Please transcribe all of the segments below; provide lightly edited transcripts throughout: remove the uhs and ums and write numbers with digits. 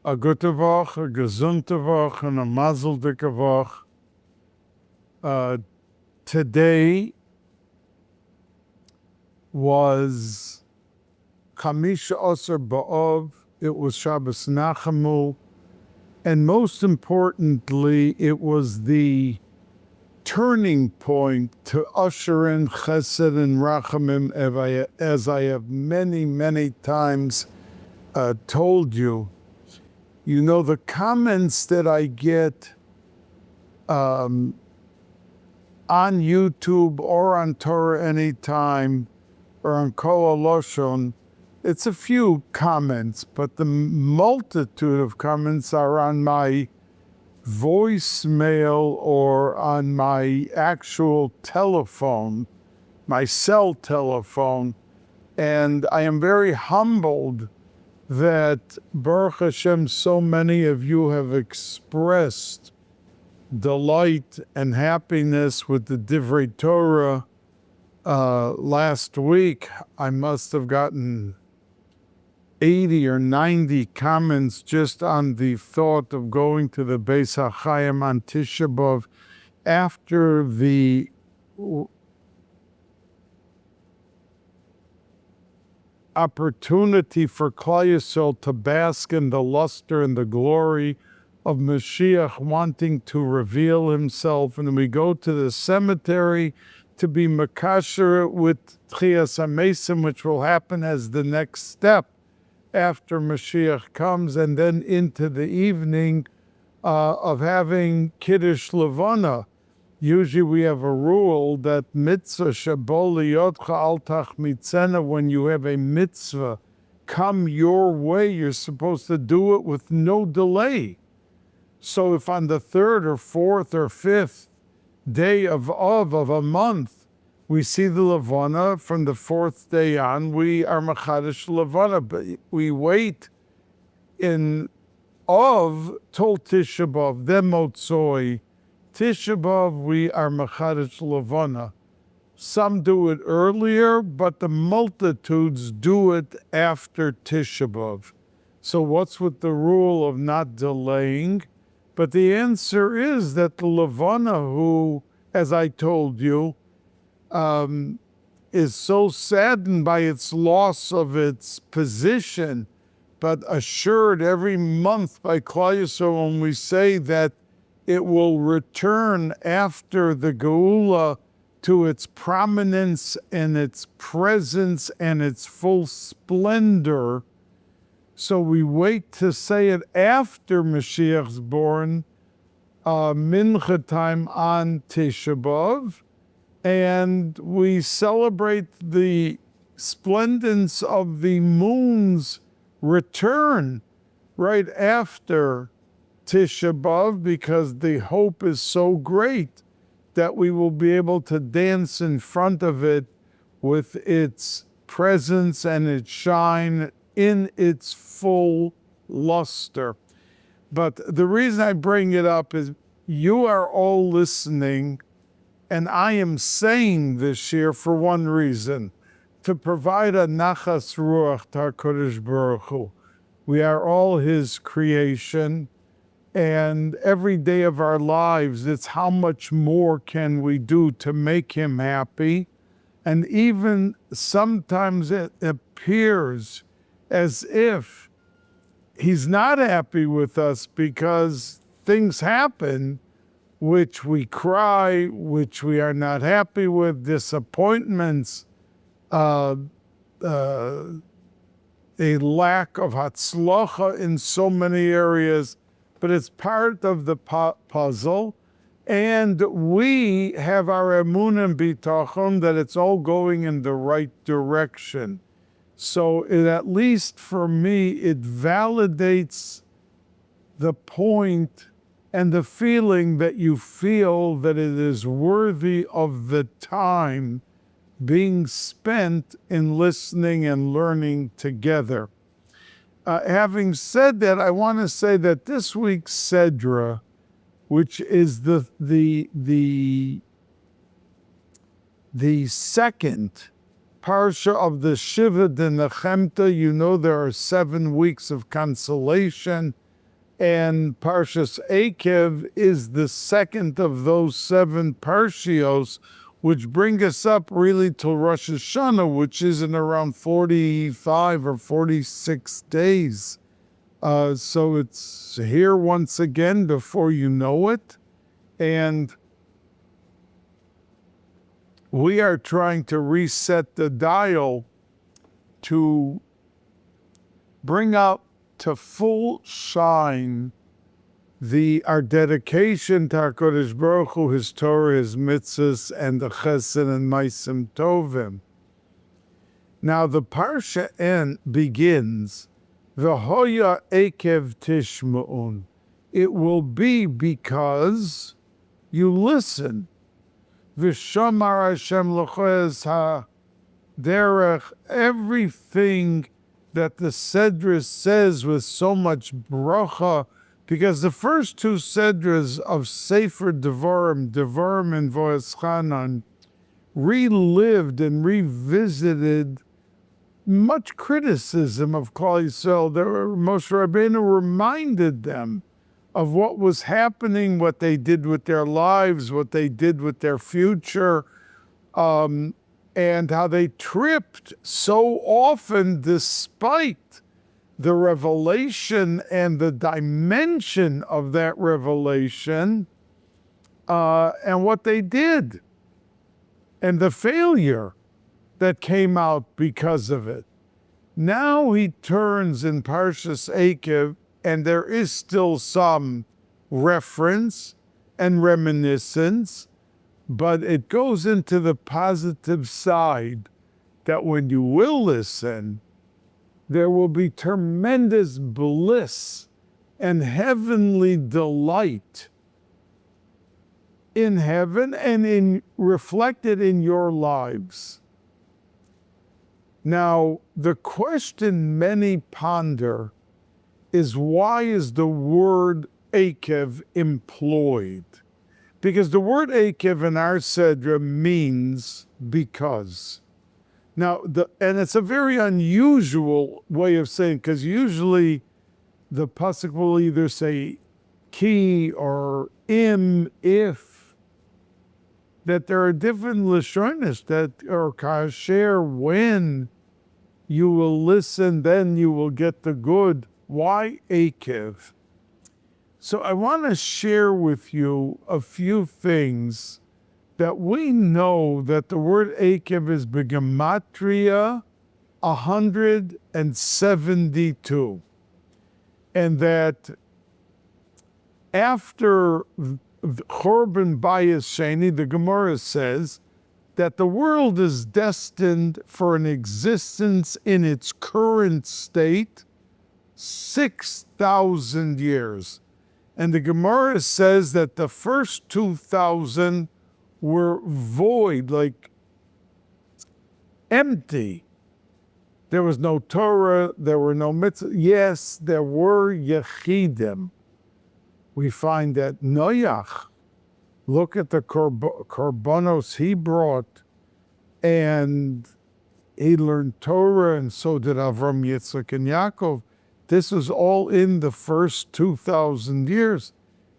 A gute Woche, a gesunde Woche, and a mazel dicke Woche. Today was Chamisha Osir B'Av. It was Shabbos Nachamu. And most importantly, it was the turning point to usher in Chesed and Rachamim, as I have many, many times told you. You know, the comments that I get on YouTube or on Torah Anytime or on Kol Aloshon, it's a few comments, but the multitude of comments are on my voicemail or on my actual telephone, my cell telephone. And I am very humbled that, Baruch Hashem, so many of you have expressed delight and happiness with the Divrei Torah. Last week, I must have gotten 80 or 90 comments just on the thought of going to the Bais HaChaim on Tisha B'Av after the opportunity for Klal Yisrael to bask in the luster and the glory of Mashiach wanting to reveal himself. And we go to the cemetery to be makasher with Tchias HaMesim, which will happen as the next step after Mashiach comes, and then into the evening of having Kiddush Levana. Usually we have a rule that mitzvah shebo liyotcha al tachmitzena, when you have a mitzvah come your way, you're supposed to do it with no delay. So if on the third or fourth or fifth day of a month, we see the Levana, from the fourth day on, we are Machadish Levana, but we wait in Av till Tisha B'Av, then Motzoi. Tisha B'Av, we are Machadish Levana. Some do it earlier, but the multitudes do it after Tisha B'Av. So what's with the rule of not delaying? But the answer is that the Levana, who, as I told you, is so saddened by its loss of its position, but assured every month by Klal Yisrael when we say that it will return after the Geula to its prominence and its presence and its full splendor. So we wait to say it after Mashiach's born, Mincha time on Tisha B'Av, and we celebrate the splendence of the moon's return right after Tisha B'Av, because the hope is so great that we will be able to dance in front of it with its presence and its shine in its full luster. But the reason I bring it up is you are all listening, and I am saying this year for one reason, to provide a nachas ruach to HaKadosh Baruch Hu. We are all his creation, and every day of our lives, it's how much more can we do to make him happy. And even sometimes it appears as if he's not happy with us because things happen which we cry, which we are not happy with, disappointments, a lack of hatzlacha in so many areas, but it's part of the puzzle. And we have our emunah and bitachon that it's all going in the right direction. So it, at least for me, it validates the point and the feeling that you feel that it is worthy of the time being spent in listening and learning together. Having said that, I want to say that this week's Sedra, which is the second parsha of the Shiva de Nechemta, you know there are 7 weeks of consolation, And Parshas Ekev is the second of those 7 parshios, which bring us up really to Rosh Hashanah, which is in around 45 or 46 days. So it's here once again before you know it. And we are trying to reset the dial to bring up to full shine our dedication to HaKadosh Baruch Hu, His Torah, His mitzvahs, and the Chesed and Maisim Tovim. Now the parsha begins, V'hoya Ekev Tishma'un. It will be because you listen. V'shamar Hashem l'chez ha-derech, everything that the Sedra says with so much bracha, because the first 2 Sedras of Sefer Devarim and Voeschanan, relived and revisited much criticism of Klal Yisrael. Moshe Rabbeinu reminded them of what was happening, what they did with their lives, what they did with their future, and how they tripped so often despite the revelation and the dimension of that revelation, and what they did, and the failure that came out because of it. Now he turns in Parshas Ekev, and there is still some reference and reminiscence, but it goes into the positive side that when you will listen, there will be tremendous bliss and heavenly delight in heaven and reflected in your lives. Now, the question many ponder is, why is the word Ekev employed? Because the word Ekev in our Sedra means because. Now, and it's a very unusual way of saying, because usually the pasuk will either say ki or if, that there are different lashonis that or kasher, when you will listen, then you will get the good. Why Ekev? So I want to share with you a few things that we know that the word Ekev is begematria 172. And that after Chorban Bayis Sheni, the Gemara says that the world is destined for an existence in its current state 6,000 years. And the Gemara says that the first 2,000 were void, like empty. There was no Torah, there were no mitzvah. Yes, there were Yechidim. We find that Noach, look at the korbanos he brought, and he learned Torah, and so did Avram, Yitzchak, and Yaakov. This was all in the first 2,000 years.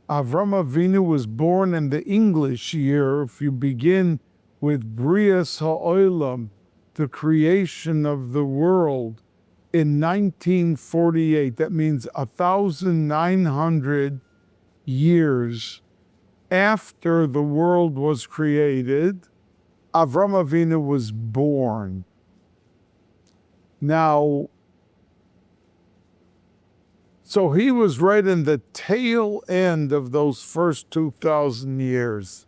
Avram Avinu was born in the English year. If you begin with Brias HaOlam, the creation of the world, in 1948, that means 1,900 years after the world was created, Avram Avinu was born. Now, so he was right in the tail end of those first 2,000 years.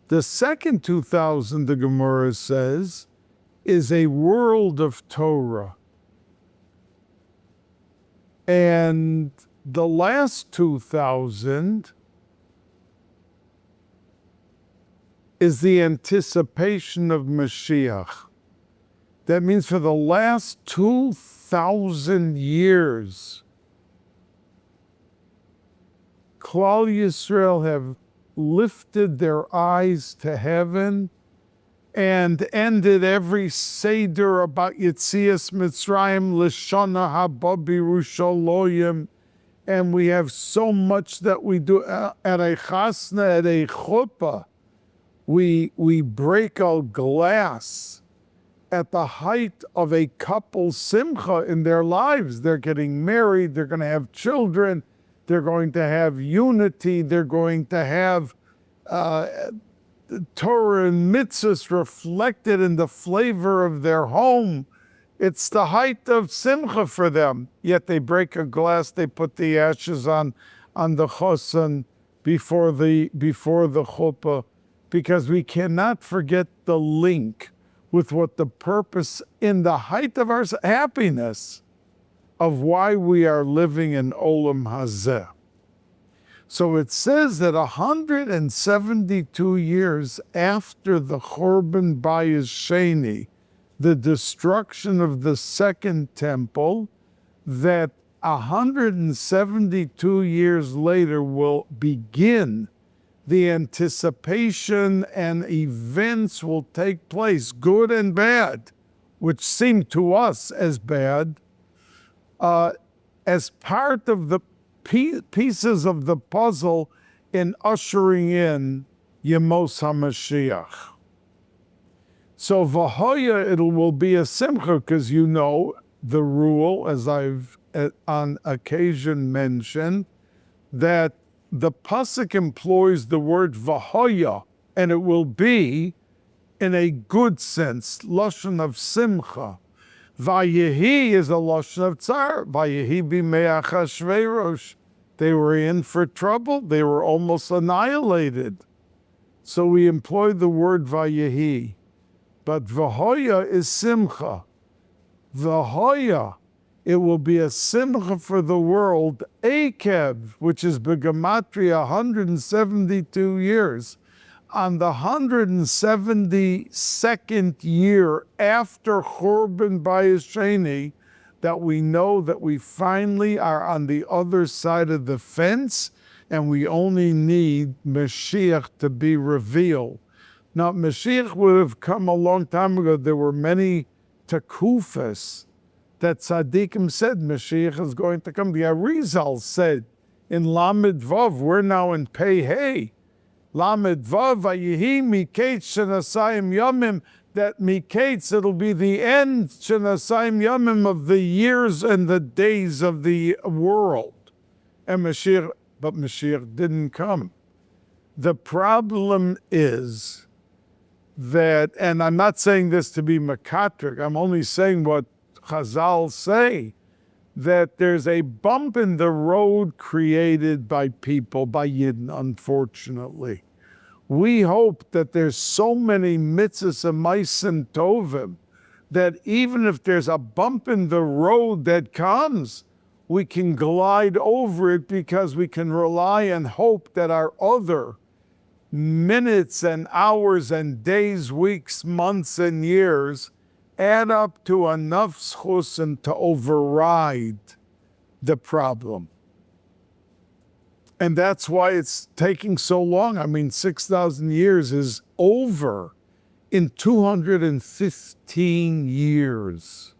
The second 2,000, the Gemara says, is a world of Torah. And the last 2,000 is the anticipation of Mashiach. That means for the last 2,000 years, Klal Yisrael have lifted their eyes to heaven and ended every Seder about Yetzias Mitzrayim, Lishana Haba B'Yerushalayim, And we have so much that we do at a chasna, at a chuppah. We break a glass at the height of a couple's simcha in their lives. They're getting married, they're going to have children, they're going to have unity, they're going to have Torah and mitzvahs reflected in the flavor of their home. It's the height of simcha for them. Yet they break a glass, they put the ashes on the chosan before the chuppah, because we cannot forget the link with what the purpose in the height of our happiness of why we are living in Olam Hazeh. So it says that 172 years after the Churban Bais Sheni, the destruction of the second temple, that 172 years later will begin the anticipation, and events will take place, good and bad, which seem to us as bad, as part of the pieces of the puzzle in ushering in Yemos HaMashiach. So v'hoya, it will be a simcha, because you know the rule, as I've on occasion mentioned, that the pasuk employs the word v'hoya, and it will be in a good sense, lashon of simcha. Vayehi is a lashon of tsar. Vayehi b'mei Achashverosh. They were in for trouble. They were almost annihilated. So we employ the word vayehi. But v'hoya is simcha. V'hoya, it will be a simcha for the world. Ekev, which is begematria 172 years. On the 172nd year after Churban Bais Sheni, that we know that we finally are on the other side of the fence, and we only need Mashiach to be revealed. Now, Mashiach would have come a long time ago. There were many takufas that tzaddikim said Mashiach is going to come. The Arizal said in Lamed Vav, we're now in Pei Hey, Lamed Vav, Vayehi Miketz Shenasayim Yomim, that Miketz, it'll be the end, Shenasayim Yomim, of the years and the days of the world. And Mashiach didn't come. The problem is that, and I'm not saying this to be makatrik, I'm only saying what Chazal say, that there's a bump in the road created by people, by Yidden, unfortunately. We hope that there's so many mitzvahs and ma'asim tovim that even if there's a bump in the road that comes, we can glide over it, because we can rely and hope that our other minutes and hours and days, weeks, months, and years add up to enough schusim to override the problem. And that's why it's taking so long. I mean, 6,000 years is over in 215 years.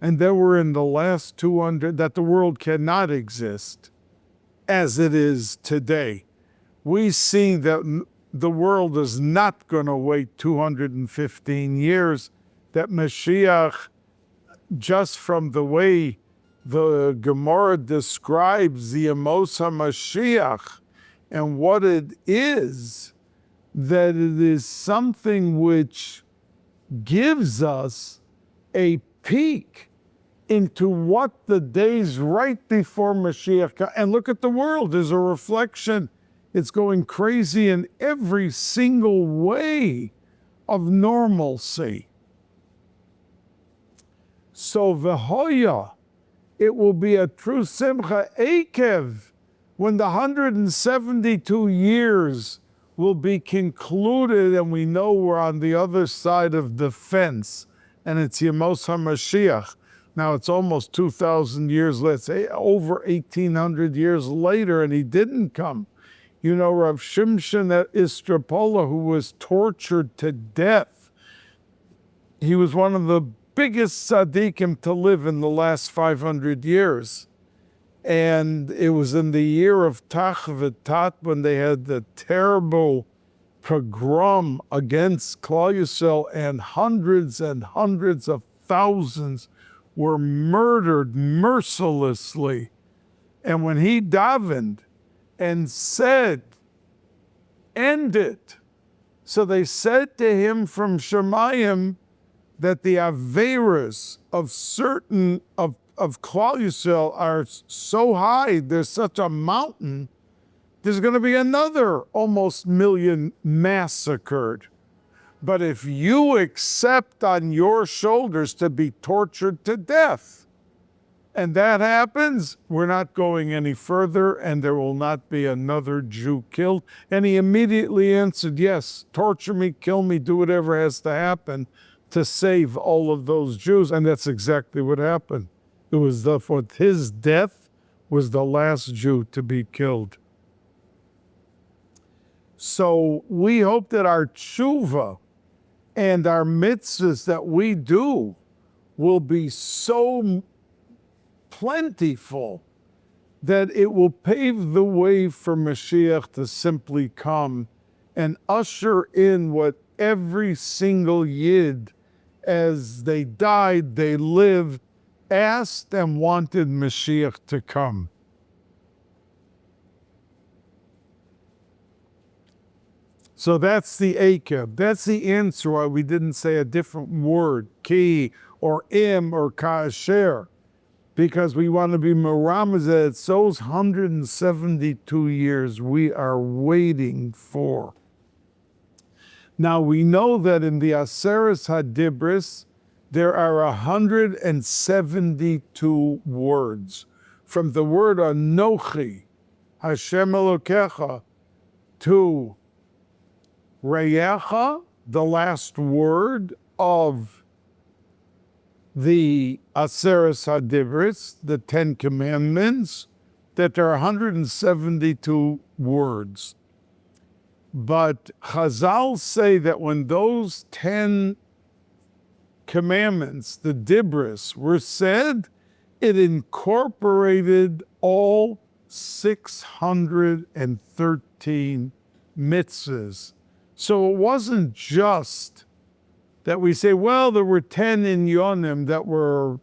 And then we're in the last 200, that the world cannot exist as it is today. We see that the world is not going to wait 215 years, that Mashiach, just from the way the Gemara describes the Yemos HaMashiach and what it is, that it is something which gives us a peek into what the days right before Mashiach come. And look at the world, there's a reflection. It's going crazy in every single way of normalcy. So v'hoya, it will be a true simcha ekev, when the 172 years will be concluded and we know we're on the other side of the fence, and it's Yemos HaMashiach. Now it's almost 2,000 years, let's say over 1,800 years later, and he didn't come. You know, Rav Shimshon at Istropola, who was tortured to death, he was one of the biggest tzaddikim to live in the last 500 years. And it was in the year of Tachvatat when they had the terrible pogrom against Klal Yisrael, and hundreds of thousands were murdered mercilessly. And when he davened and said, "End it," so they said to him from Shemayim that the averas of certain of Klal Yisrael are so high, there's such a mountain, there's going to be another almost million massacred. But if you accept on your shoulders to be tortured to death, and that happens, we're not going any further, and there will not be another Jew killed. And he immediately answered, yes, torture me, kill me, do whatever has to happen to save all of those Jews. And that's exactly what happened. It was his death was the last Jew to be killed. So we hope that our tshuva and our mitzvahs that we do will be so plentiful that it will pave the way for Mashiach to simply come and usher in what every single Yid, as they died, they lived, asked and wanted Mashiach to come. So that's the Ekev. That's the answer why we didn't say a different word, ki or im or kasher, because we want to be meramez that it's those 172 years we are waiting for. Now we know that in the Aseres HaDibros, there are 172 words. From the word Anochi, Hashem Elokecha, to Reyecha, the last word of the Aseres HaDibros, the Ten Commandments, that there are 172 words. But Chazal say that when those 10 commandments, the Dibros, were said, it incorporated all 613 mitzvahs. So it wasn't just that we say, well, there were 10 in Yonim that were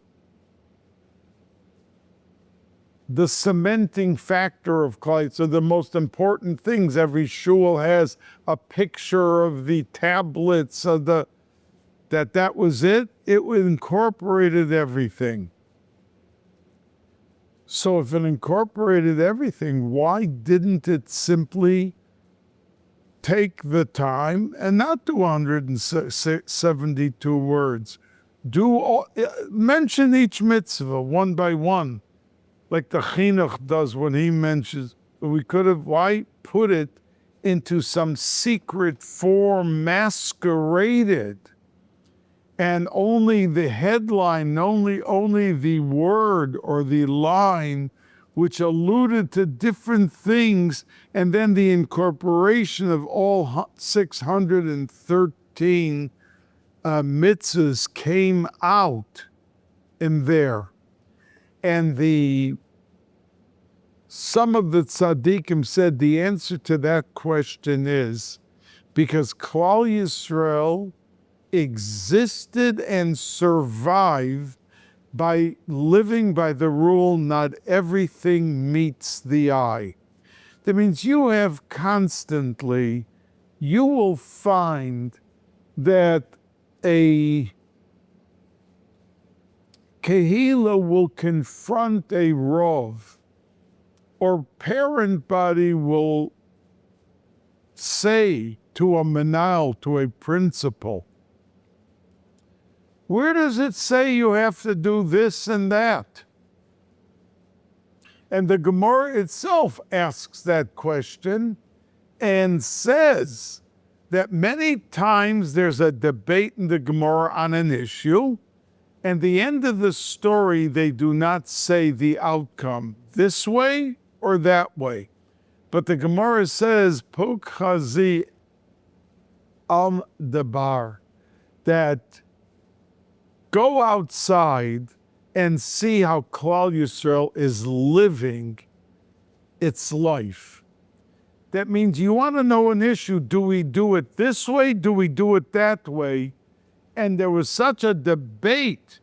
the cementing factor of Klal. So the most important things, every shul has a picture of the tablets of that was it. It incorporated everything. So if it incorporated everything, why didn't it simply take the time and not do 172 words? Mention each mitzvah one by one, like the chinuch does when he mentions. We could have, why put it into some secret form, masqueraded, and only the headline, only the word or the line which alluded to different things, and then the incorporation of all 613 mitzvahs came out in there. And some of the tzaddikim said the answer to that question is because Klal Yisrael existed and survived by living by the rule, not everything meets the eye. That means you have constantly, you will find that a Kehila will confront a Rov, or parent body will say to a Manal, to a principal, where does it say you have to do this and that? And the Gemara itself asks that question and says that many times there's a debate in the Gemara on an issue, and the end of the story, they do not say the outcome, this way or that way. But the Gemara says, Pok Chazi al Dabar, that go outside and see how Klal Yisrael is living its life. That means you want to know an issue. Do we do it this way? Do we do it that way? And there was such a debate,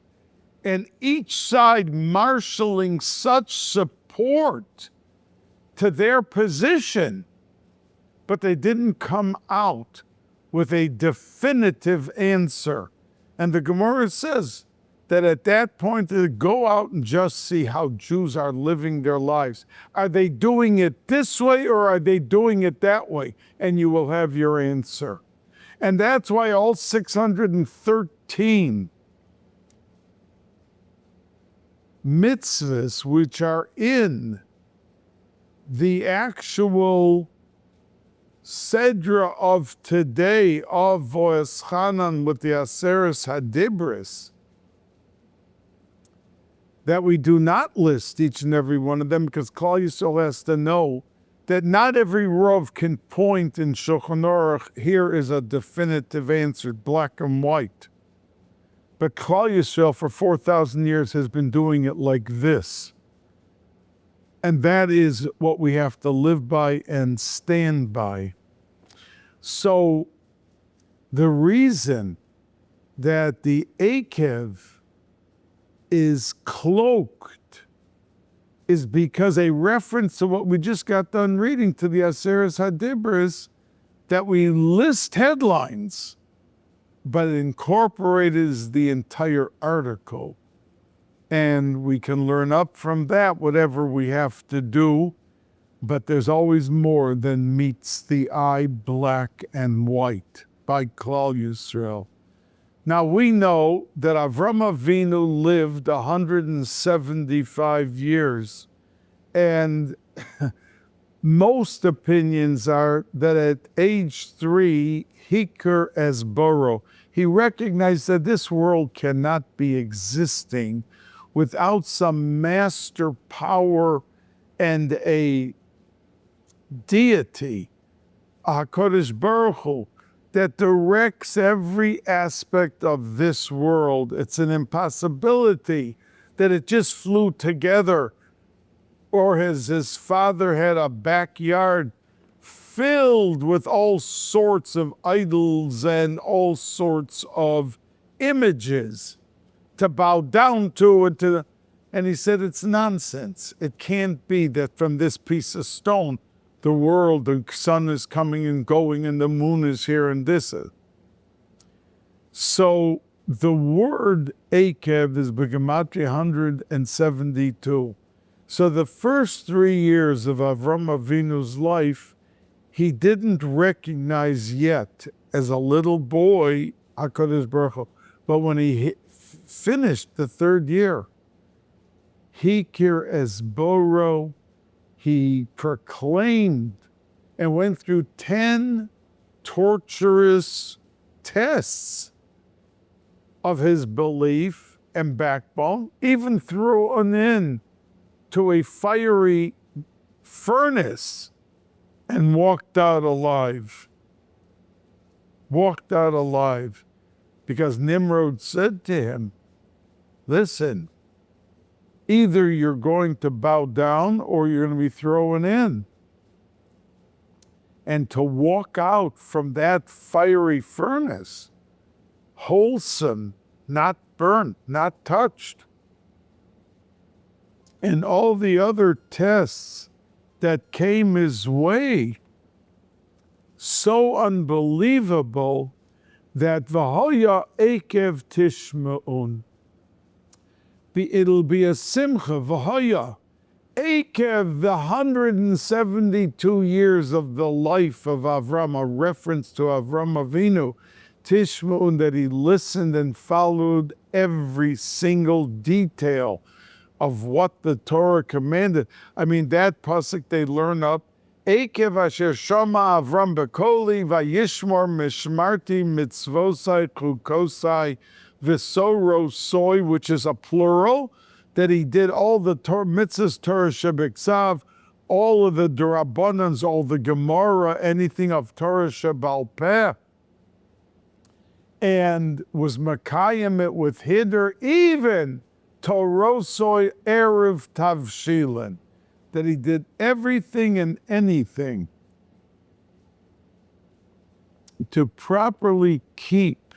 and each side marshaling such support to their position, but they didn't come out with a definitive answer. And the Gemara says that at that point, they go out and just see how Jews are living their lives. Are they doing it this way or are they doing it that way? And you will have your answer. And that's why all 613 mitzvahs, which are in the actual Sedra of today of Voeschanan with the Aseres Hadibris, that we do not list each and every one of them, because Klal Yisrael has to know that not every Rav can point in Shulchan Aruch, here is a definitive answer, black and white. But Klal Yisrael for 4,000 years has been doing it like this. And that is what we have to live by and stand by. So the reason that the Ekev is cloaked is because a reference to what we just got done reading to the Aseres Hadibris, that we list headlines, but it incorporates the entire article. And we can learn up from that whatever we have to do, but there's always more than meets the eye, black and white, by Klal Yisrael. Now we know that Avram Avinu lived 175 years, and most opinions are that at age 3, Hikar as Boro, he recognized that this world cannot be existing without some master power and a deity, HaKadosh Baruch Hu, that directs every aspect of this world. It's an impossibility that it just flew together, or as his father had a backyard filled with all sorts of idols and all sorts of images to bow down to it. And he said, it's nonsense. It can't be that from this piece of stone, the world, the sun is coming and going, and the moon is here, and this is. So the word Ekev is B'gematria 172. So the first 3 years of Avram Avinu's life, he didn't recognize yet as a little boy HaKadosh Baruch Hu. But when he finished the 3rd year, Hikir es Boro, he proclaimed and went through 10 torturous tests of his belief and backbone, even threw an end to a fiery furnace and walked out alive. Walked out alive because Nimrod said to him, listen, either you're going to bow down or you're going to be thrown in. And to walk out from that fiery furnace, wholesome, not burnt, not touched. And all the other tests that came his way, so unbelievable that V'hoya Ekev Tishma'un. It'll be a simcha, V'hoya. Ekev, the 172 years of the life of Avram, a reference to Avram Avinu, Tishma'un, that he listened and followed every single detail of what the Torah commanded. I mean, that pasuk they learn up, Ekev asher shama Avram bekoli vayishmor mishmarti mitzvosai chukosai v'soro soy, which is a plural, that he did all the mitzvahs Torah shebiksav, all of the D'Rabbanans, all the Gemara, anything of Torah shebal peh, and was makayim it with hider, even Torosoi Erev Tavshilin, that he did everything and anything to properly keep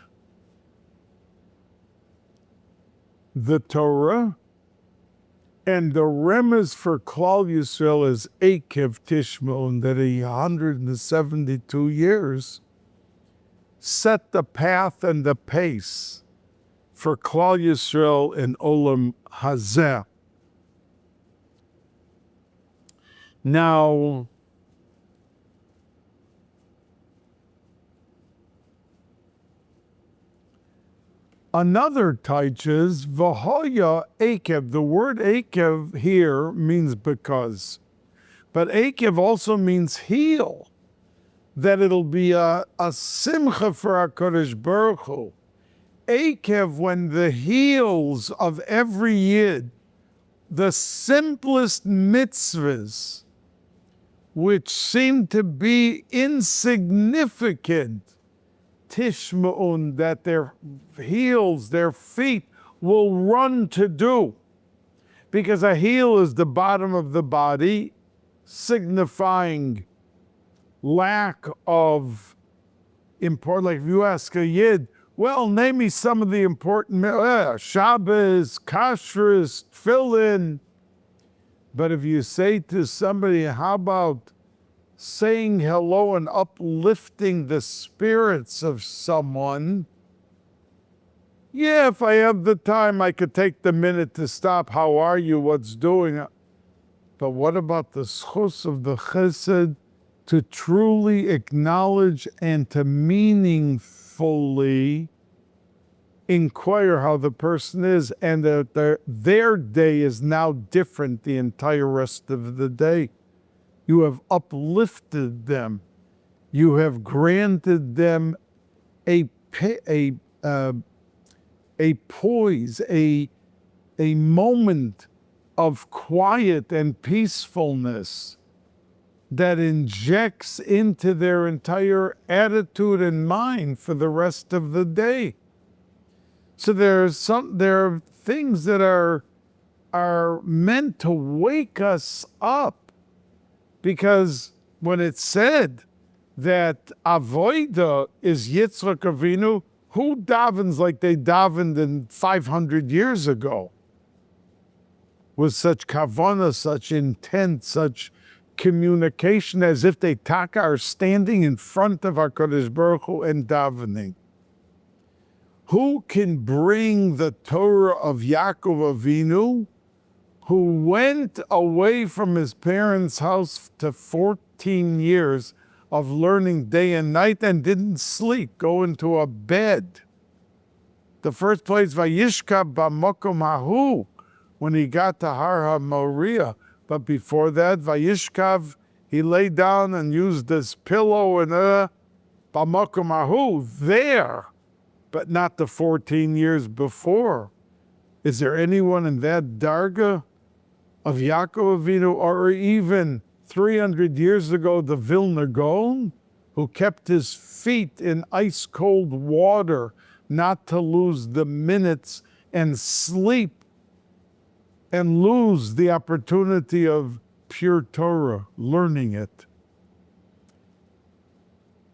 the Torah, and the remez for Klal Yisrael is Ekev Tishmon, that 172 years set the path and the pace for Klal Yisrael in Olam Hazeh. Now, another taich is V'hoya Ekev. The word Ekev here means because, but Ekev also means heal. That it'll be a simcha for HaKadosh Baruch Hu. Ekev, when the heels of every yid, the simplest mitzvahs, which seem to be insignificant, tishma'un, that their heels, their feet will run to do. Because a heel is the bottom of the body, signifying lack of important. Like if you ask a yid, well, name me some of the important, Shabbos, Kashrus, Tefillin. But if you say to somebody, how about saying hello and uplifting the spirits of someone? Yeah, if I have the time, I could take the minute to stop. How are you? What's doing? But what about the schus of the chesed, to truly acknowledge and to meaningfully inquire how the person is, and that their day is now different the entire rest of the day. You have uplifted them. You have granted them a poise, a moment of quiet and peacefulness that injects into their entire attitude and mind for the rest of the day. So there are things that are meant to wake us up, because when it's said that avoida is Yitzchak Avinu, who davens like they davened in 500 years ago, with such kavana, such intent, such communication, as if they are standing in front of HaKadosh Baruch Hu and davening. Who can bring the Torah of Yaakov Avinu, who went away from his parents' house to 14 years of learning day and night and didn't sleep, go into a bed? The first place, Vayishkav b'makom hahu, when he got to Har HaMoriah. But before that, Vayishkav, he lay down and used this pillow and b'makom hahu, there, but not the 14 years before. Is there anyone in that darga of Yaakov Avinu, or even 300 years ago, the Vilna Gaon, who kept his feet in ice-cold water not to lose the minutes and sleep and lose the opportunity of pure Torah, learning it?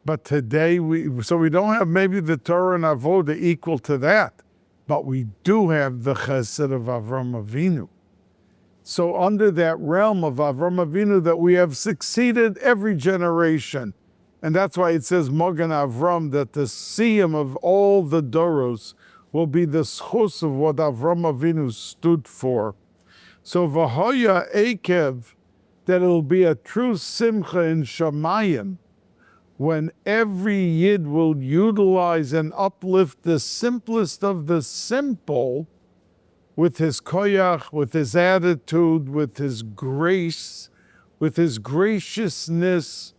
But today, we don't have maybe the Torah and Avodah equal to that, but we do have the Chesed of Avram Avinu. So under that realm of Avram Avinu, that we have succeeded every generation. And that's why it says Mogan Avram, that the siyum of all the Doros will be the schus of what Avram Avinu stood for. So V'hoya Ekev, that it'll be a true simcha in Shamayim, when every yid will utilize and uplift the simplest of the simple with his koyach, with his attitude, with his grace, with his graciousness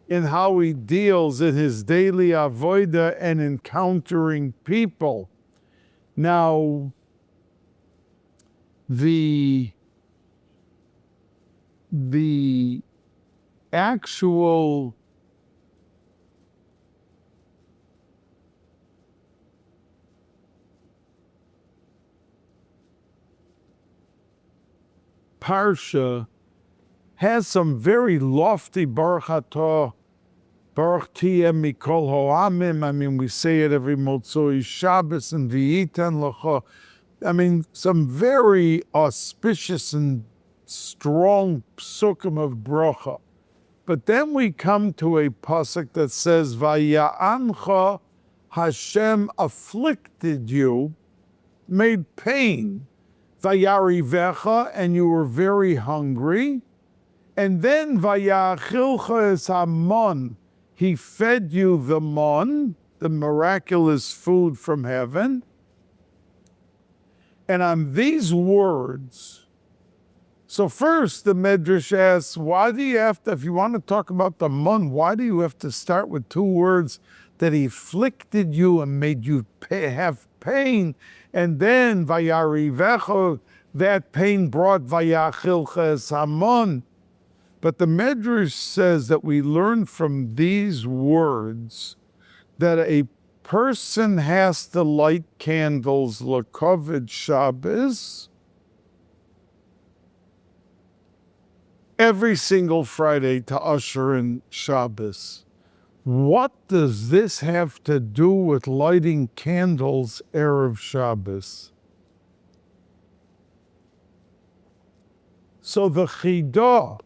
in how he deals in his daily avodah and encountering people. Now, the actual parsha has some very lofty Baruch Atah, Baruch Tiyeh Mikol Ho'amim. I mean, we say it every Motzoi Shabbos and V'yitan L'cha. I mean, some very auspicious and strong psukim of bracha. But then we come to a pasuk that says, Vaya'ancha, Hashem afflicted you, made pain. Vayarivecha, and you were very hungry. And then Vayachilcha es hamon, he fed you the mon, the miraculous food from heaven. And on these words, so first the Medrash asks, why do you have to, if you want to talk about the mon, why do you have to start with two words that he afflicted you and made you have pain? And then Vayarivecha, that pain brought Vayachilcha es hamon. But the Medrash says that we learn from these words that a person has to light candles l'koved Shabbos every single Friday to usher in Shabbos. What does this have to do with lighting candles Erev Shabbos? So the Chidah,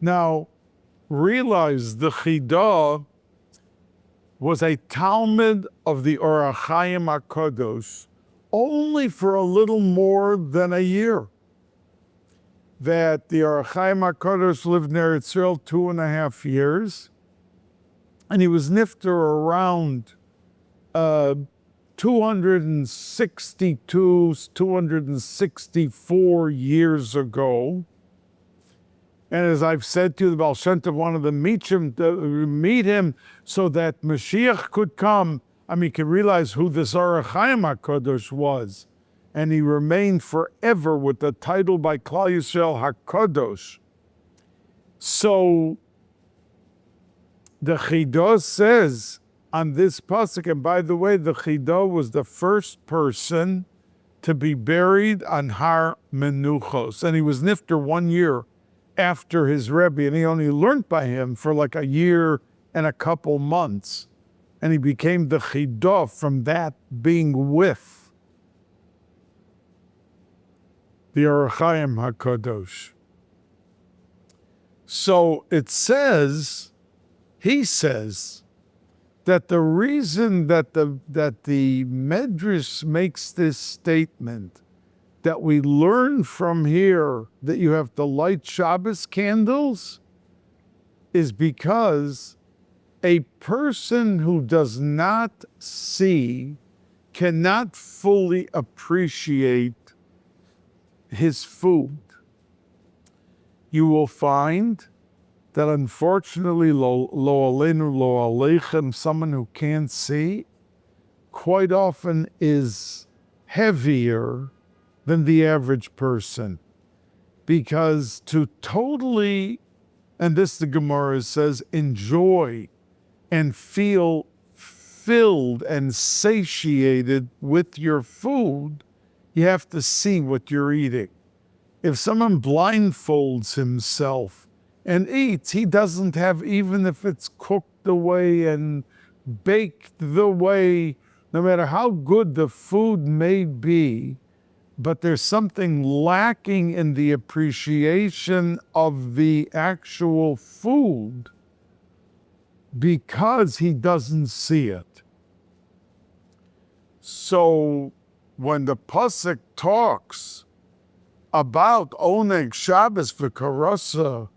now realize the Chidah was a Talmud of the Orach Chaim HaKadosh only for a little more than a year. That the Orach Chaim HaKadosh lived in Eretz Yisrael 2.5 years, and he was nifter around 262, 264 years ago. And as I've said to you, the Baal Shem Tov wanted to meet him so that Mashiach could come. I mean, he could realize who this Orach Chaim HaKadosh was. And he remained forever with the title by Klal Yisrael HaKadosh. So the Chidah says on this pasuk, and by the way, the Chidah was the first person to be buried on Har Menuchos. And he was nifter 1 year after his Rebbe, and he only learned by him for like a year and a couple months. And he became the Chidah from that being with the Orach Chaim HaKadosh. So it says, he says, that the reason that the Medrash makes this statement that we learn from here that you have to light Shabbos candles is because a person who does not see cannot fully appreciate his food. You will find that unfortunately, lo aleinu, lo aleichem, someone who can't see, quite often is heavier than the average person. Because to totally, and this the Gemara says, enjoy and feel filled and satiated with your food, you have to see what you're eating. If someone blindfolds himself and eats, he doesn't have, even if it's cooked the way and baked the way, no matter how good the food may be, but there's something lacking in the appreciation of the actual food because he doesn't see it. So when the pasuk talks about Oneg Shabbos v'karasa,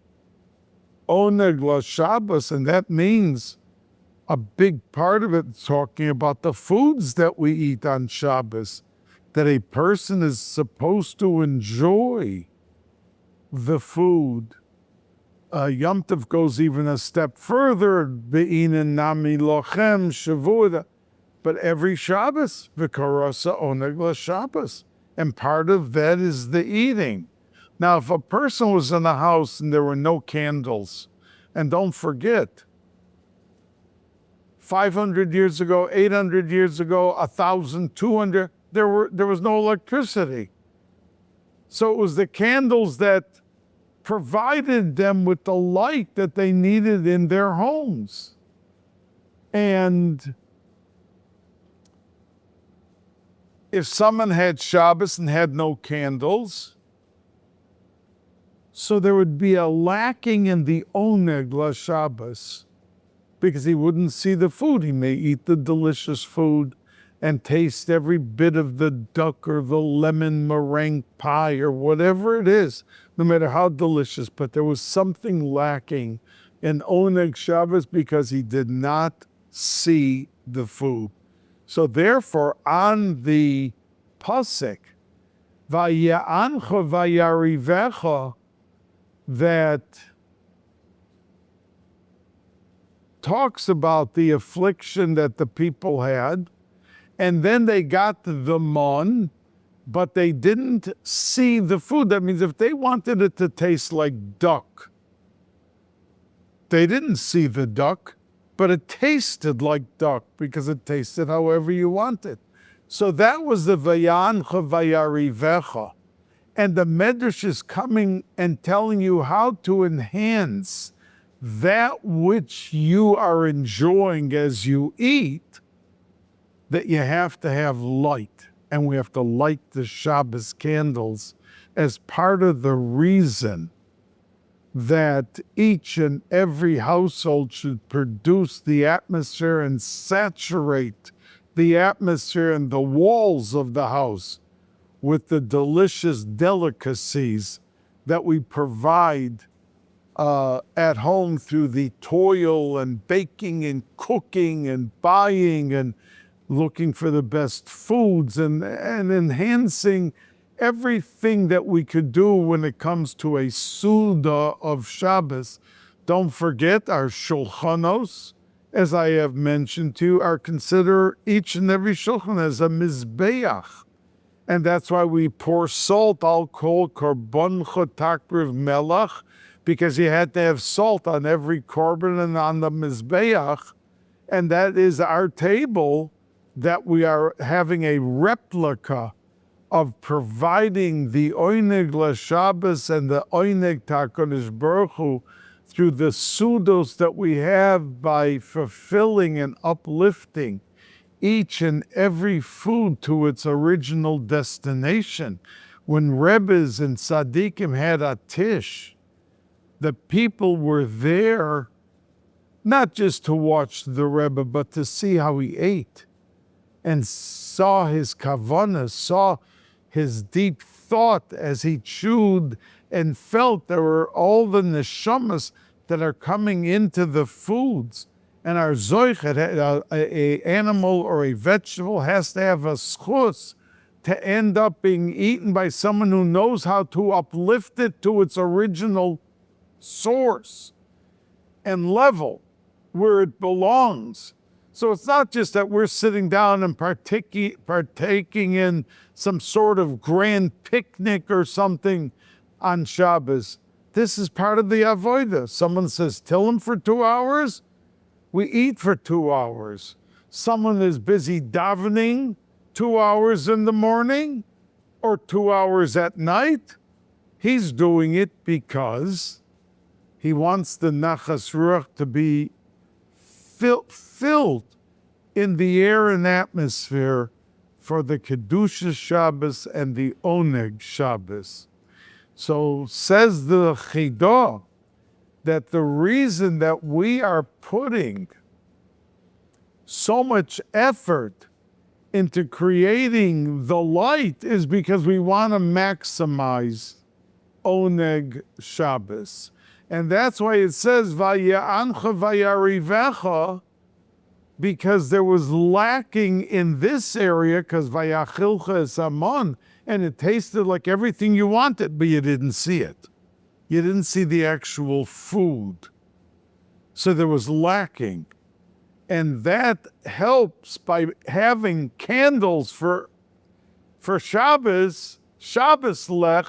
Oneg la Shabbos, and that means a big part of it is talking about the foods that we eat on Shabbos, that a person is supposed to enjoy the food. Yom Tov goes even a step further, Be'inin nami lochem shavuot, but every Shabbos, v'karasa oneg la Shabbos, and part of that is the eating. Now, if a person was in a house and there were no candles, and don't forget, 500 years ago, 800 years ago, 1,000, 200, there was no electricity. So it was the candles that provided them with the light that they needed in their homes. And if someone had Shabbos and had no candles, so there would be a lacking in the oneg la Shabbos, because he wouldn't see the food. He may eat the delicious food and taste every bit of the duck or the lemon meringue pie or whatever it is, no matter how delicious. But there was something lacking in oneg Shabbos because he did not see the food. So therefore, on the pasuk, Vaya'ancha vayarivecha, that talks about the affliction that the people had, and then they got the mon, but they didn't see the food. That means if they wanted it to taste like duck, they didn't see the duck, but it tasted like duck because it tasted however you want it. So that was the Vayancha Vayarivecha. And the Medrash is coming and telling you how to enhance that which you are enjoying as you eat, that you have to have light. And we have to light the Shabbos candles as part of the reason that each and every household should produce the atmosphere and saturate the atmosphere and the walls of the house with the delicious delicacies that we provide at home through the toil and baking and cooking and buying and looking for the best foods and enhancing everything that we could do when it comes to a Suda of Shabbos. Don't forget our shulchanos, as I have mentioned to you, are considered each and every shulchan as a mizbeach. And that's why we pour salt, al kol korban chotakriv melach, because you had to have salt on every korban and on the mizbeach. And that is our table that we are having a replica of providing the oineg la Shabbos and the oineg takodesh Baruch Hu through the sudos that we have by fulfilling and uplifting each and every food to its original destination. When Rebbes and Tzaddikim had a tish, the people were there not just to watch the Rebbe, but to see how he ate and saw his kavanah, saw his deep thought as he chewed and felt there were all the neshamas that are coming into the foods. And our zoichet, a animal or a vegetable, has to have a schus to end up being eaten by someone who knows how to uplift it to its original source and level where it belongs. So it's not just that we're sitting down and partaking in some sort of grand picnic or something on Shabbos. This is part of the avodah. Someone says, Tillim for 2 hours. We eat for 2 hours. Someone is busy davening 2 hours in the morning or 2 hours at night. He's doing it because he wants the nachas ruach to be filled in the air and atmosphere for the Kedusha Shabbos and the Oneg Shabbos. So says the Chidah that the reason that we are putting so much effort into creating the light is because we want to maximize Oneg Shabbos. And that's why it says, Vaya'ancha vayarivecha, because there was lacking in this area, because Vayachilcha is amon, and it tasted like everything you wanted, but you didn't see it. You didn't see the actual food. So there was lacking. And that helps by having candles for Shabbos lech,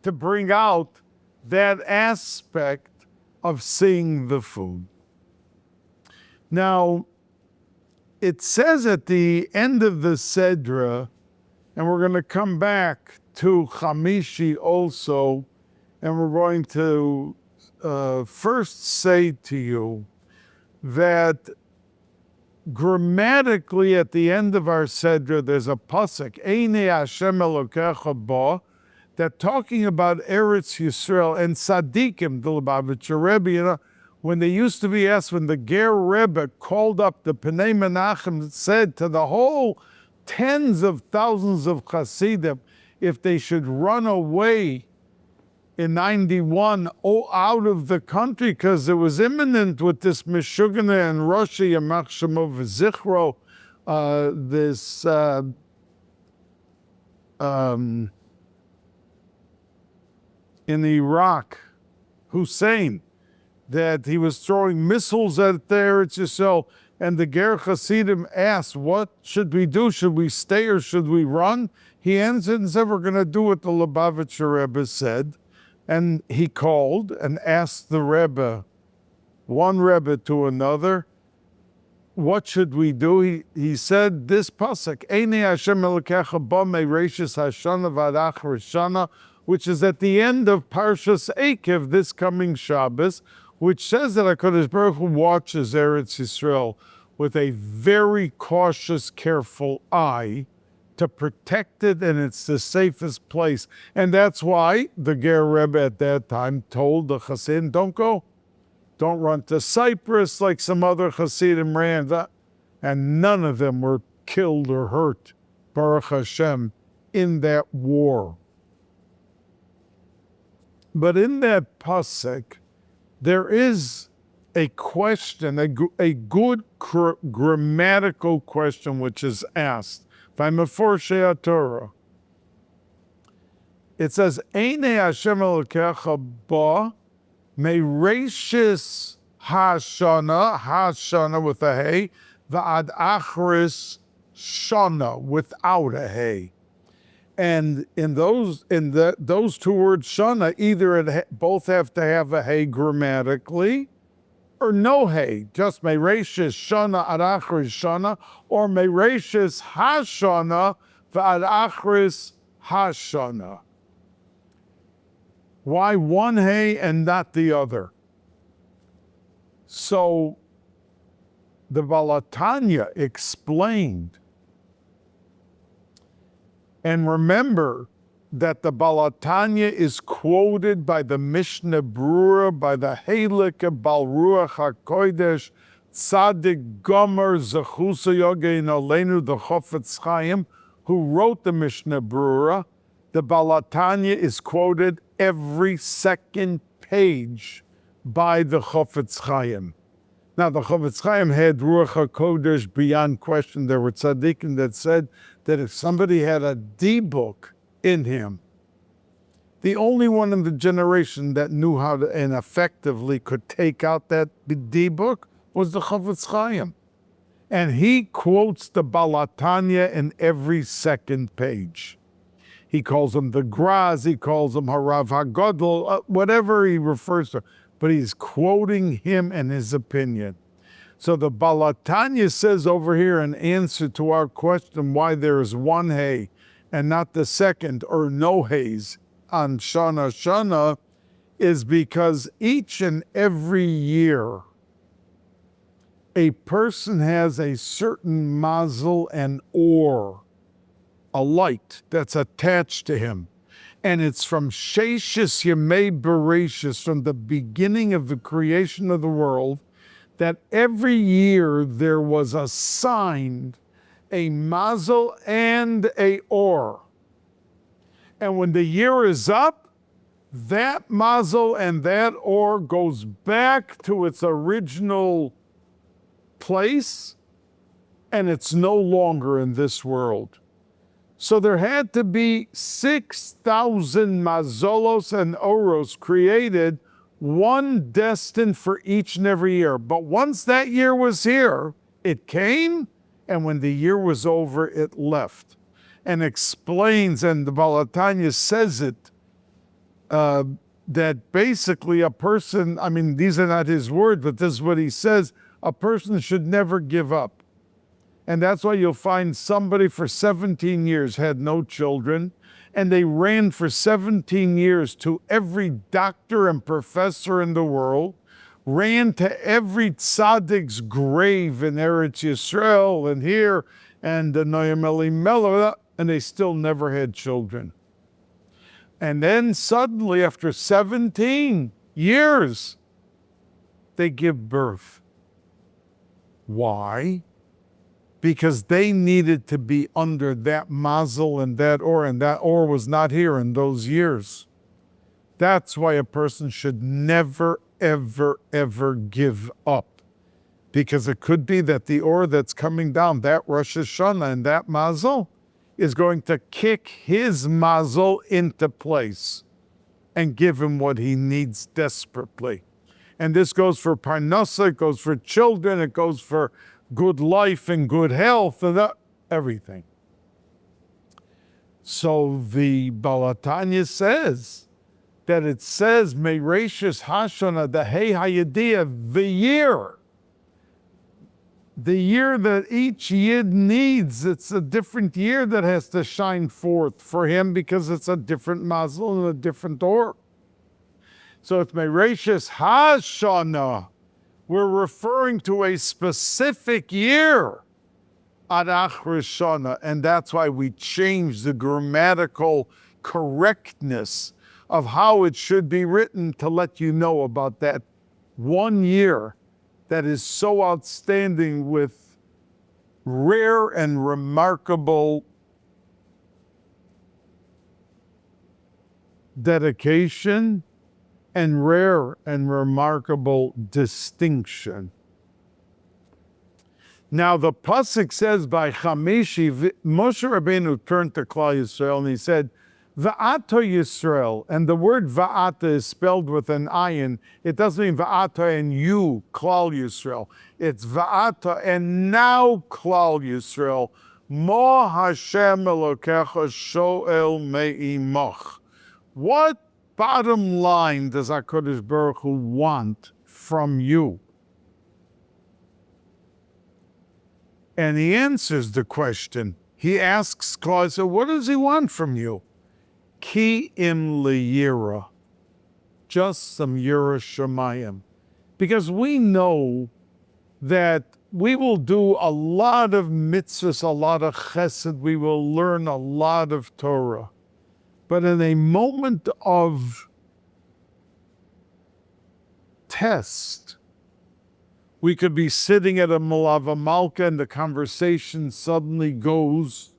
to bring out that aspect of seeing the food. Now, it says at the end of the Sedra, and we're going to come back to Chamishi also, and we're going to first say to you that grammatically at the end of our Sedra, there's a pasuk, Eine Hashem Elokecha Ba, that talking about Eretz Yisrael and Tzaddikim, the Lubavitcher Rebbe, you know, when they used to be asked, when the Ger Rebbe called up the Pnei Menachem, said to the whole tens of thousands of Hasidim, if they should run away in 91 out of the country, because it was imminent with this Meshugana and Roshi Yamach Shemo V'Zichro, this in Iraq, Hussein, that he was throwing missiles at the Eretz Yisrael, and the Ger Hasidim asked, what should we do? Should we stay or should we run? He answered and said, we're going to do what the Lubavitcher Rebbe said. And he called and asked the Rebbe, one Rebbe to another, what should we do? He said this pasuk, Eine Hashem Elokecha Ba Mereishis Hashana V'ad Achar Shana, which is at the end of Parshas Ekev, this coming Shabbos, which says that HaKadosh Baruch Hu watches Eretz Yisrael with a very cautious, careful eye to protect it, and it's the safest place. And that's why the Ger Rebbe at that time told the Hasidim, don't go. Don't run to Cyprus like some other Hasidim ran. And none of them were killed or hurt, Baruch Hashem, in that war. But in that pasuk, there is a question, a good grammatical question which is asked by Meforshei Torah. It says, Eine Hashem Elokecha Ba Mereishis Hashana with a hey, V'ad Achris Shana without a hey. And in those two words, shana, either both have to have a hey grammatically, or no hey, just mereishis shana ad achris shana, or mereishis hashana v'ad achris hashana. Why one hey and not the other? So the Balatanya explained. And remember that the Balatanya is quoted by the Mishnah Brura, by the Heilige Bal Ruach HaKodesh, Tzadik Gomer Zechusa Yogein Aleinu, the Chofetz Chaim, who wrote the Mishnah Brura. The Balatanya is quoted every second page by the Chofetz Chaim. Now, the Chofetz Chaim had Ruach HaKodesh beyond question. There were tzaddikim that said that if somebody had a D-book in him, the only one in the generation that knew how to and effectively could take out that D-book was the Chofetz Chaim. And he quotes the Balatanya in every second page. He calls him the Graz, he calls him Harav HaGodol, whatever he refers to, but he's quoting him and his opinion. So the Balatanya says over here in answer to our question why there is one hay and not the second or no hays on Shana is because each and every year a person has a certain mazel and or, a light that's attached to him. And it's from Sheshis Yemei Bereshis, from the beginning of the creation of the world, that every year there was assigned a mazel and a or. And when the year is up, that mazel and that or goes back to its original place, and it's no longer in this world. So there had to be 6,000 mazolos and oros created, one destined for each and every year. But once that year was here, it came, and when the year was over, it left. And explains, and the Balatanya says it, that basically a person, I mean, these are not his words, but this is what he says, a person should never give up. And that's why you'll find somebody for 17 years had no children, And they ran for 17 years to every doctor and professor in the world, ran to every tzaddik's grave in Eretz Yisrael and here, and the Noam Elimelech, and they still never had children. And then suddenly, after 17 years, they give birth. Why? Because they needed to be under that mazel and that or was not here in those years. That's why a person should never, ever, ever give up. Because it could be that the or that's coming down, that Rosh Hashanah and that mazel, is going to kick his mazel into place and give him what he needs desperately. And this goes for parnasa, it goes for children, it goes for good life and good health, and everything. So the Balatanya says that it says, Meireshis Hashana, the Hey Hayadiyah, the year that each Yid needs. It's a different year that has to shine forth for him because it's a different mazel and a different or. So it's Meireshis Hashana. We're referring to a specific year, Adach Rishana, and that's why we changed the grammatical correctness of how it should be written to let you know about that 1 year that is so outstanding with rare and remarkable dedication and rare and remarkable distinction. Now the pasuk says by Chamishi, Moshe Rabbeinu turned to Klal Yisrael and he said, Va'ata Yisrael, and the word Va'ata is spelled with an ayin. It doesn't mean Va'ata and you, Klal Yisrael. It's Va'ata and now Klal Yisrael. Mo Hashem Elokecha Shoel Me'imach. What bottom line does HaKadosh Baruch Hu want from you? And he answers the question. He asks Klal Yisrael, what does he want from you? Ki im liyira. Just some yira shamayim. Because we know that we will do a lot of mitzvahs, a lot of chesed, we will learn a lot of Torah. But in a moment of test, we could be sitting at a Malava Malka and the conversation suddenly goes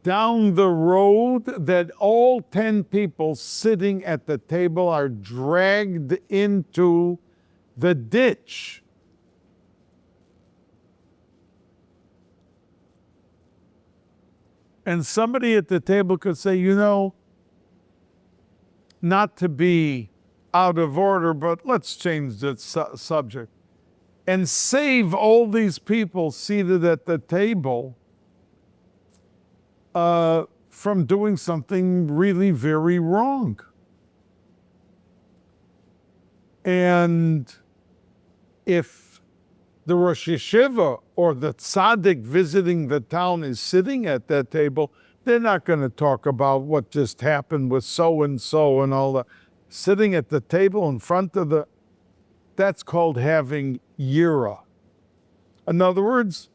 down the road that all 10 people sitting at the table are dragged into the ditch. And somebody at the table could say, you know, not to be out of order, but let's change the subject and save all these people seated at the table from doing something really very wrong. And if the Rosh Yeshiva or the tzaddik visiting the town is sitting at that table, they're not going to talk about what just happened with so-and-so and all that. Sitting at the table in front of that's called having yira. In other words,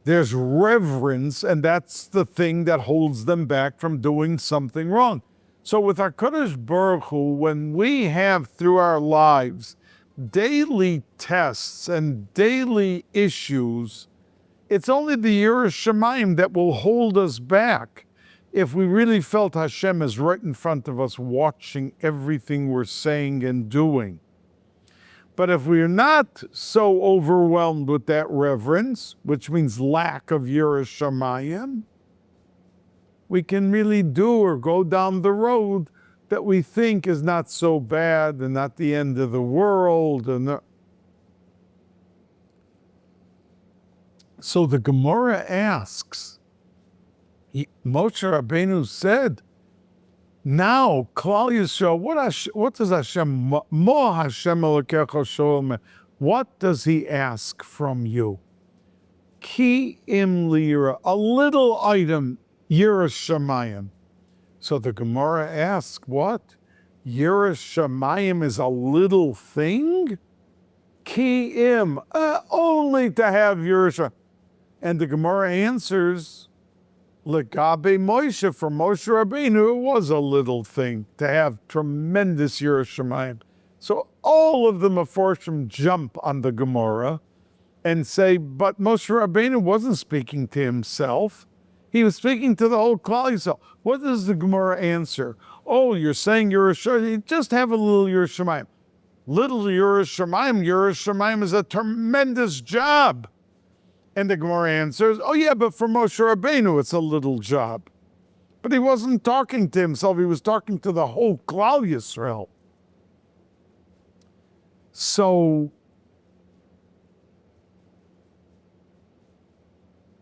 there's reverence, and that's the thing that holds them back from doing something wrong. So with HaKadosh Baruch Hu, when we have through our lives daily tests and daily issues, it's only the Yira Shamayim that will hold us back. If we really felt Hashem is right in front of us, watching everything we're saying and doing. But if we're not so overwhelmed with that reverence, which means lack of Yira Shamayim, we can really do or go down the road that we think is not so bad and not the end of the world. So the Gemara asks, Moshe Rabbeinu said, now, Klal Yisrael, what does Hashem, Mo Hashem Elokecha Shoel, what does he ask from you? Ki im lira, a little item, Yira Shamayim. So the Gemara asks, what? Yiras Shamayim is a little thing? Ki'im, only to have Yiras Shamayim. And the Gemara answers, Gabbai Moshe, for Moshe Rabbeinu, it was a little thing to have tremendous Yiras Shamayim. So all of the Meforshim jump on the Gemara and say, but Moshe Rabbeinu wasn't speaking to himself. He was speaking to the whole Klal Yisrael. What does the Gemara answer? Oh, you're saying Yiras Shamayim, just have a little Yiras Shamayim. Little Yiras Shamayim is a tremendous job. And the Gemara answers, oh yeah, but for Moshe Rabbeinu, it's a little job. But he wasn't talking to himself, he was talking to the whole Klal Yisrael. So,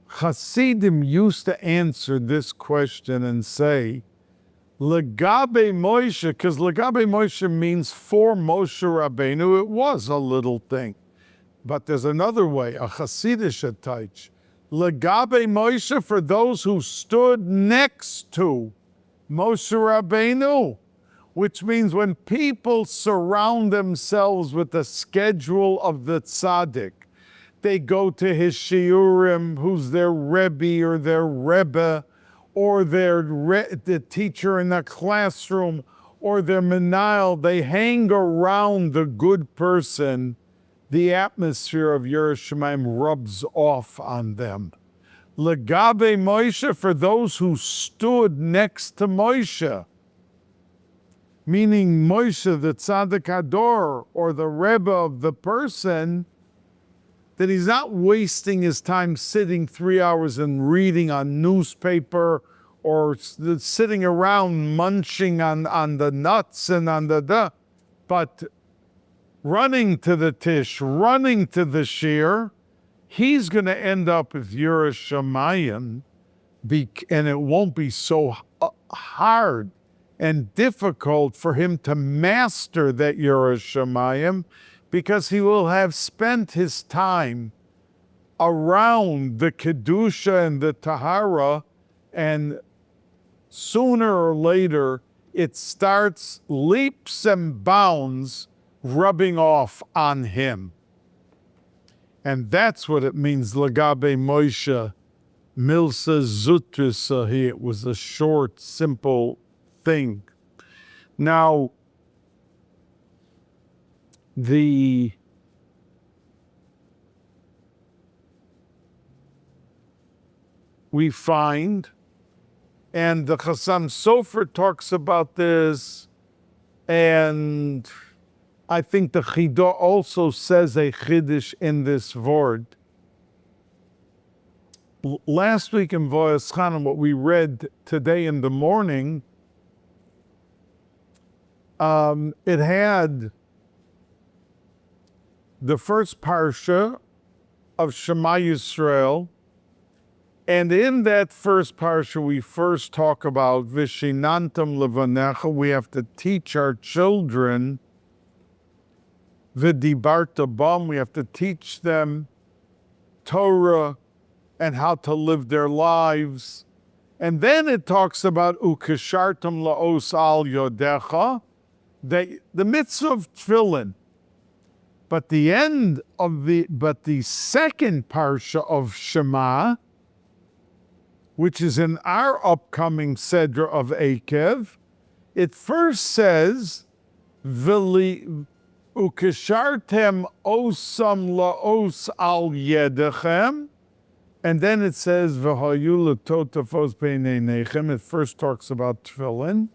Hasidim used to answer this question and say, Gabbai Moshe, because Gabbai Moshe means for Moshe Rabbeinu, it was a little thing. But there's another way, a Hasidic taich. Gabbai Moshe, for those who stood next to Moshe Rabbeinu, which means when people surround themselves with the schedule of the tzaddik, they go to his shiurim, who's their rebbe or their rebbe, or the teacher in the classroom, or their menahel, they hang around the good person, the atmosphere of Yiras Shamayim rubs off on them. Gabbai Moshe, for those who stood next to Moshe, meaning Moshe, the tzaddik hador, or the rebbe of the person, that he's not wasting his time sitting 3 hours and reading a newspaper or sitting around munching on the nuts and on but running to the tish, running to the shir, he's going to end up with Yiras Shamayim, and it won't be so hard and difficult for him to master that Yiras Shamayim, because he will have spent his time around the Kedusha and the Tahara, and sooner or later it starts leaps and bounds rubbing off on him. And that's what it means, Gabbai Moshe, Milsa Zutrisa. It was a short, simple thing. Now, we find, and the Chassam Sofer talks about this, and I think the Chidah also says a Chiddush in this word. Last week in Voyas Chanan, what we read today in the morning, it had the first parsha of Shema Yisrael, and in that first parsha we first talk about Vishinantam Levanecha. We have to teach our children V'dibarta bam. We have to teach them Torah and how to live their lives. And then it talks about Ukeshartam laos al yodecha, the mitzvah of tefillin. But the second parsha of Shema, which is in our upcoming Sedra of Ekev, it first says, Ukeshartem osam laos al yedechem, and then it says, V'hayu l'totafos beineinechem. It first talks about tefillin.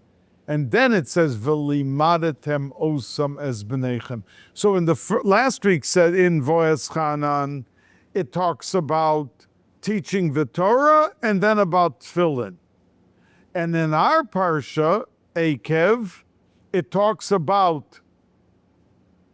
And then it says, V'limadatem osam es b'nechem. So in the last week said in Voyas Chanan, it talks about teaching the Torah and then about tefillin. And in our parsha, Ekev, it talks about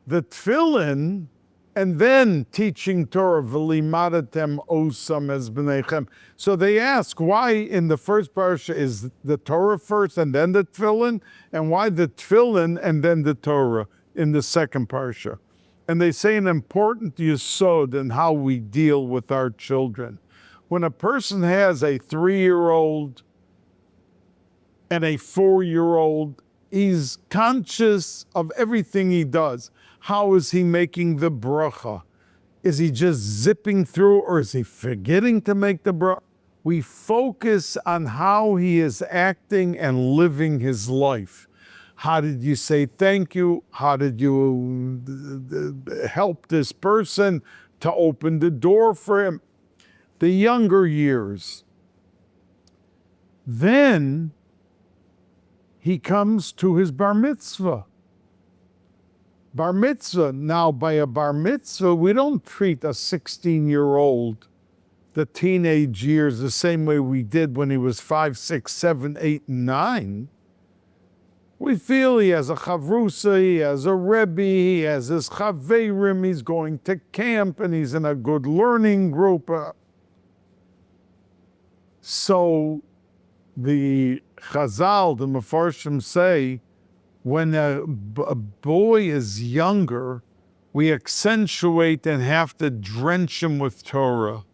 the tefillin and then teaching Torah, V'limadatem osam es b'nechem. So they ask, why in the first parsha is the Torah first and then the tefillin, and why the tefillin and then the Torah in the second parsha? And they say an important yesod in how we deal with our children. When a person has a 3-year-old, and a 4-year-old. He's conscious of everything he does. How is he making the bracha? Is he just zipping through, or is he forgetting to make the bracha? We focus on how he is acting and living his life. How did you say thank you? How did you help this person to open the door for him? The younger years. Then he comes to his bar mitzvah. Bar mitzvah. Now, by a bar mitzvah, we don't treat a 16-year-old, the teenage years, the same way we did when he was 5, 6, 7, 8, and 9. We feel he has a chavrusa, he has a rebbe, he has his chaverim, he's going to camp, and he's in a good learning group. So the Chazal, the Mefarshim say, when a boy is younger, we accentuate and have to drench him with Torah.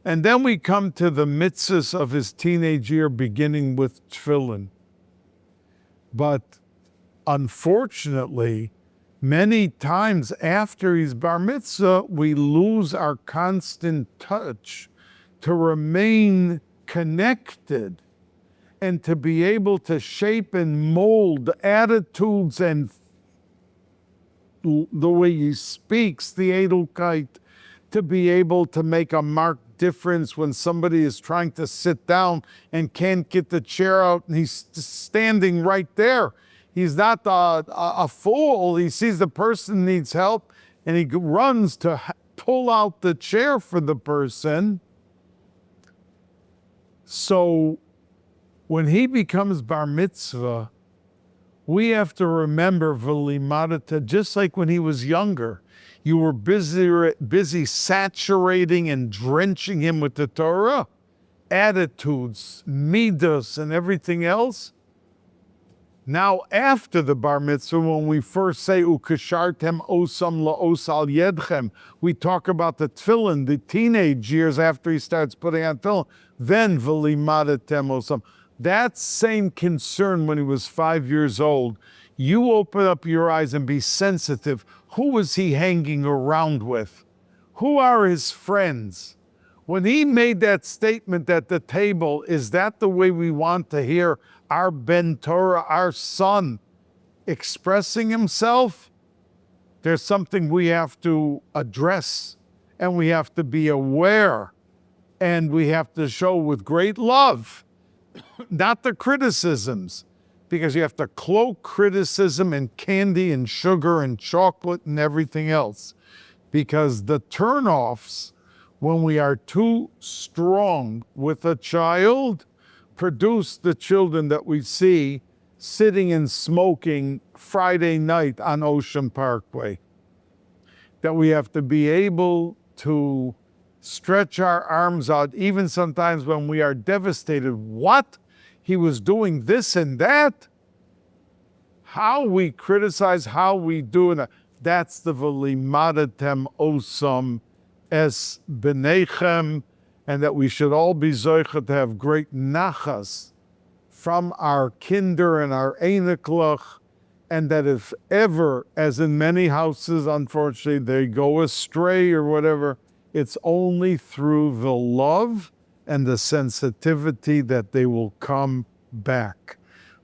And then we come to the mitzvahs of his teenage year, beginning with tefillin. But unfortunately, many times after he's bar mitzvah, we lose our constant touch to remain connected and to be able to shape and mold attitudes and the way he speaks, the edelkeit, to be able to make a marked difference when somebody is trying to sit down and can't get the chair out and he's standing right there. He's not a fool. He sees the person needs help and he runs to pull out the chair for the person. So when he becomes bar mitzvah, we have to remember v'limadata, just like when he was younger. You were busy saturating and drenching him with the Torah, attitudes, midas, and everything else. Now, after the bar mitzvah, when we first say ukashartem osam laosal yedchem, we talk about the tefillin, the teenage years after he starts putting on tefillin. Then v'limadatem osam. That same concern when he was 5 years old. You open up your eyes and be sensitive. Who was he hanging around with? Who are his friends? When he made that statement at the table, is that the way we want to hear our Ben Torah, our son, expressing himself? There's something we have to address, and we have to be aware, and we have to show with great love, not the criticisms, because you have to cloak criticism in candy and sugar and chocolate and everything else. Because the turnoffs, when we are too strong with a child, produce the children that we see sitting and smoking Friday night on Ocean Parkway. That we have to be able to stretch our arms out, even sometimes when we are devastated. What? He was doing this and that? How we criticize, how we do it, that's the v'limadatem osam es b'neichem, and that we should all be zoicha to have great nachas from our kinder and our einiklach, and that if ever, as in many houses, unfortunately, they go astray or whatever, it's only through the love and the sensitivity that they will come back.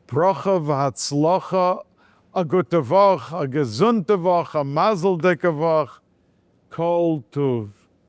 Bracha v'hatzlacha, a gute Woche, a gesunde Woche, a mazel dicke Woche, kol tuv.